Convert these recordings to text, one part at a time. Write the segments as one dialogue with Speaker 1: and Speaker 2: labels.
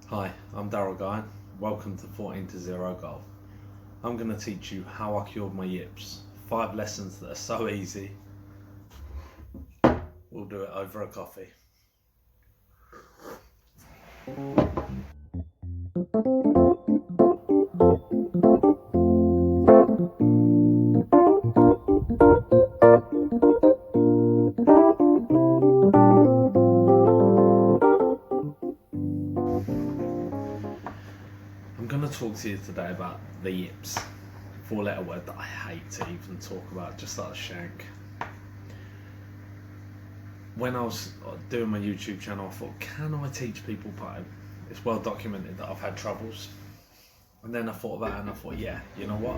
Speaker 1: Hi, I'm Daryl Guy. Welcome to 14 to 0 Golf. I'm going to teach you how I cured my yips. 5 lessons that are so easy. We'll do it over a coffee. I'm going to talk to you today about the yips. 4-letter word that I hate to even talk about, just like a shank. When I was doing my YouTube channel, I thought, can I teach people putting? It's well documented that I've had troubles. And then I thought about it and I thought, yeah, you know what?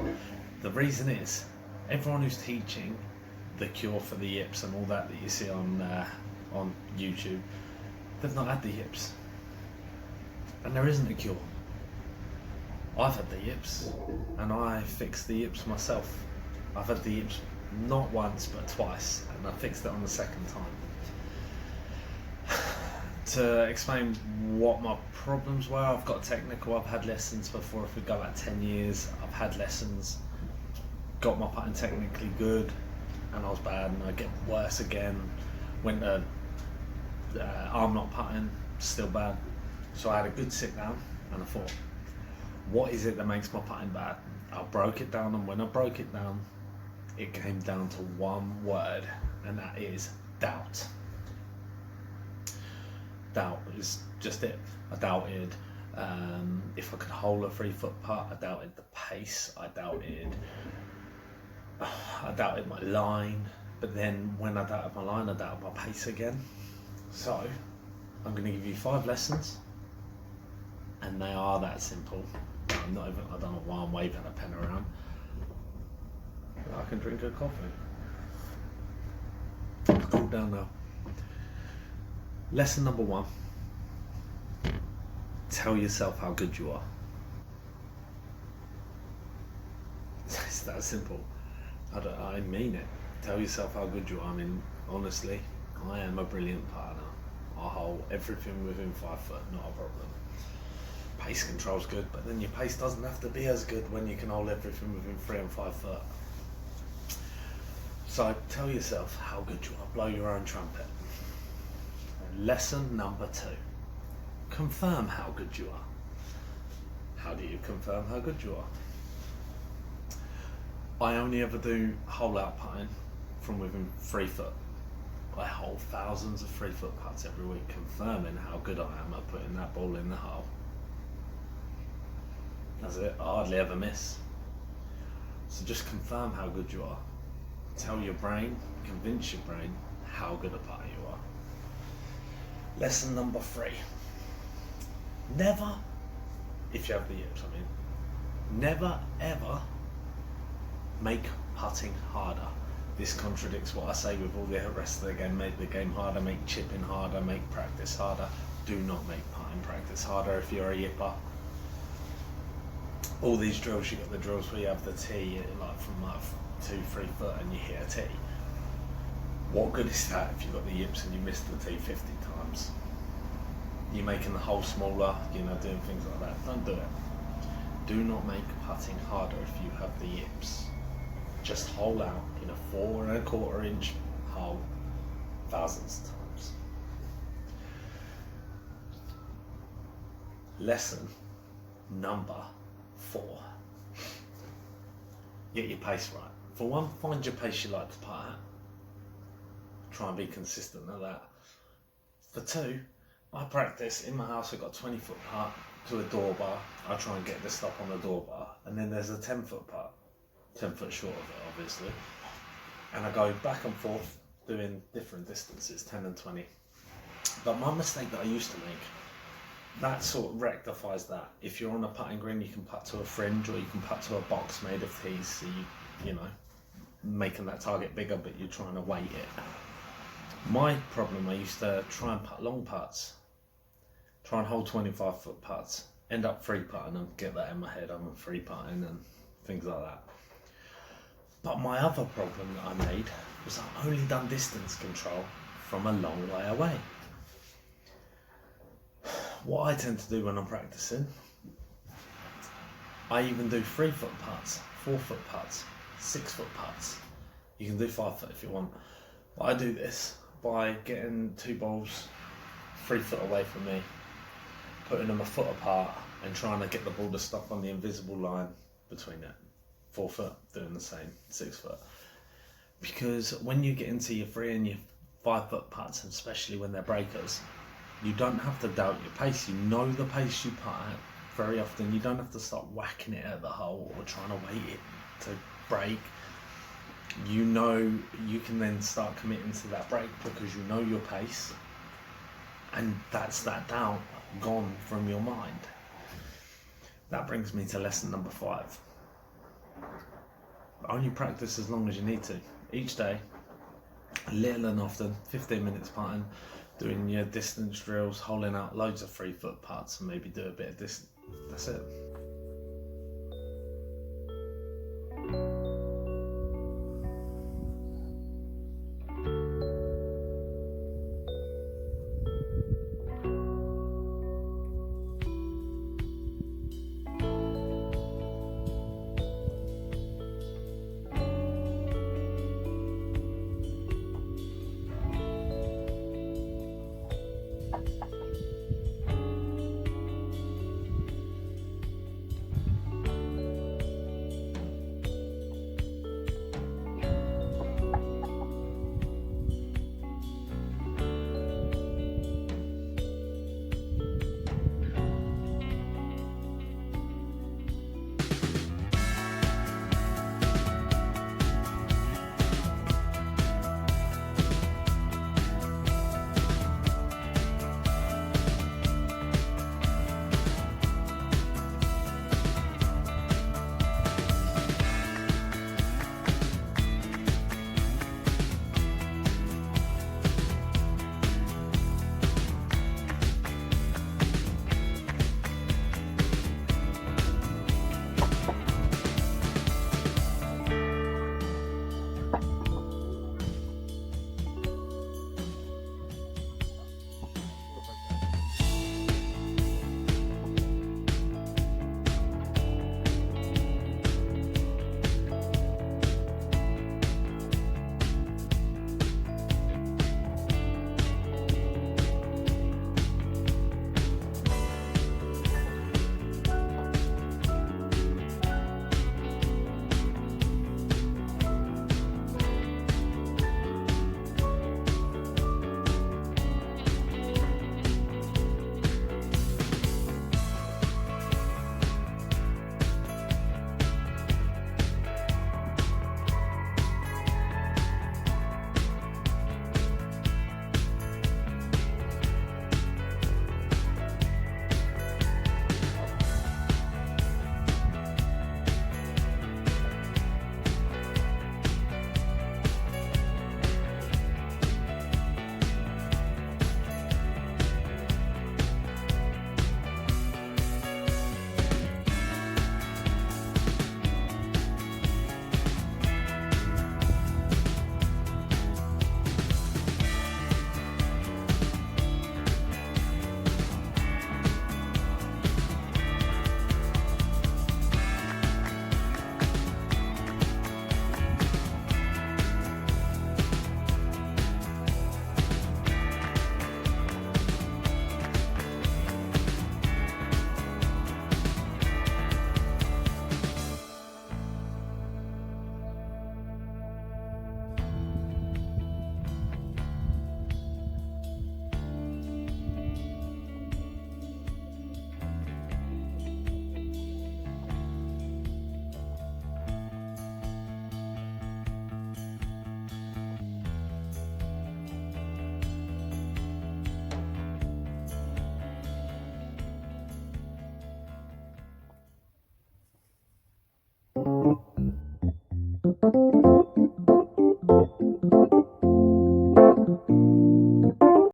Speaker 1: The reason is, everyone who's teaching the cure for the yips and all that you see on YouTube, they've not had the yips. And there isn't a cure. I've had the yips, and I fixed the yips myself. I've had the yips not once but twice, and I fixed it on the second time. To explain what my problems were, I've got technical, I've had lessons before. If we go back 10 years, I've had lessons, got my putting technically good, and I was bad, and I get worse again. Went to arm not putting, still bad. So I had a good sit down, and I thought, what is it that makes my putting bad? I broke it down, and when I broke it down, it came down to one word, and that is doubt. Doubt is just it. I doubted if I could hold a 3-foot putt. I doubted the pace. I doubted my line. But then when I doubted my line, I doubted my pace again. So I'm going to give you 5 lessons, and they are that simple. I don't know why I'm waving a pen around. I can drink a coffee. I'll cool down now. Lesson number 1. Tell yourself how good you are. It's that simple. I mean it. Tell yourself how good you are. I mean, honestly, I am a brilliant partner. I hold everything within 5 foot, not a problem. Pace control's good, but then your pace doesn't have to be as good when you can hold everything within 3 and 5 foot. So tell yourself how good you are. Blow your own trumpet. Lesson number 2. Confirm how good you are. How do you confirm how good you are? I only ever do hole out putting from within 3 foot. I hold thousands of 3-foot putts every week, confirming how good I am at putting that ball in the hole. That's it. I hardly ever miss. So just confirm how good you are. Tell your brain, convince your brain how good a putter you are. Lesson number 3. Never, if you have the yips, I mean, never ever make putting harder. This contradicts what I say with all the rest of the game. Make the game harder, make chipping harder, make practice harder. Do not make putting practice harder if you're a yipper. All these drills, you got the drills where you have the tee like from like 2-3 foot and you hit a tee. What good is that if you've got the yips and you miss the tee 50 times? You're making the hole smaller, doing things like that. Don't do it. Do not make putting harder if you have the yips. Just hole out in a 4 1/4 inch hole thousands of times. Lesson number 4. Get your pace right. For 1, find your pace you like to putt at. Try and be consistent at that. For 2, I practice in my house. I've got a 20-foot putt to a door bar. I try and get the stop on the door bar, and then there's a 10-foot putt, 10 foot short of it obviously, and I go back and forth doing different distances, 10 and 20. But my mistake that I used to make, that sort of rectifies that. If you're on a putting green, you can putt to a fringe, or you can putt to a box made of tees, so making that target bigger, but you're trying to weight it. My problem, I used to try and putt long putts, try and hold 25-foot putts, end up 3-putting and get that in my head. I'm 3-putting and things like that. But my other problem that I made was I only done distance control from a long way away. what I tend to do when I'm practicing, I even do 3 foot putts, 4 foot putts, 6 foot putts. You can do 5 foot if you want. But I do this by getting 2 balls 3 foot away from me, putting them a foot apart and trying to get the ball to stop on the invisible line between it. 4 foot, doing the same, 6 foot. Because when you get into your 3 and your 5 foot putts, and especially when they're breakers, you don't have to doubt your pace. You know the pace you putt at. Very often you don't have to start whacking it at the hole or trying to wait it to break. You know you can then start committing to that break because you know your pace, and that's that doubt gone from your mind. That brings me to lesson number 5. Only practice as long as you need to. Each day, little and often, 15 minutes putting, doing your distance drills, holding out loads of 3 foot putts, and maybe do a bit of distance. That's it.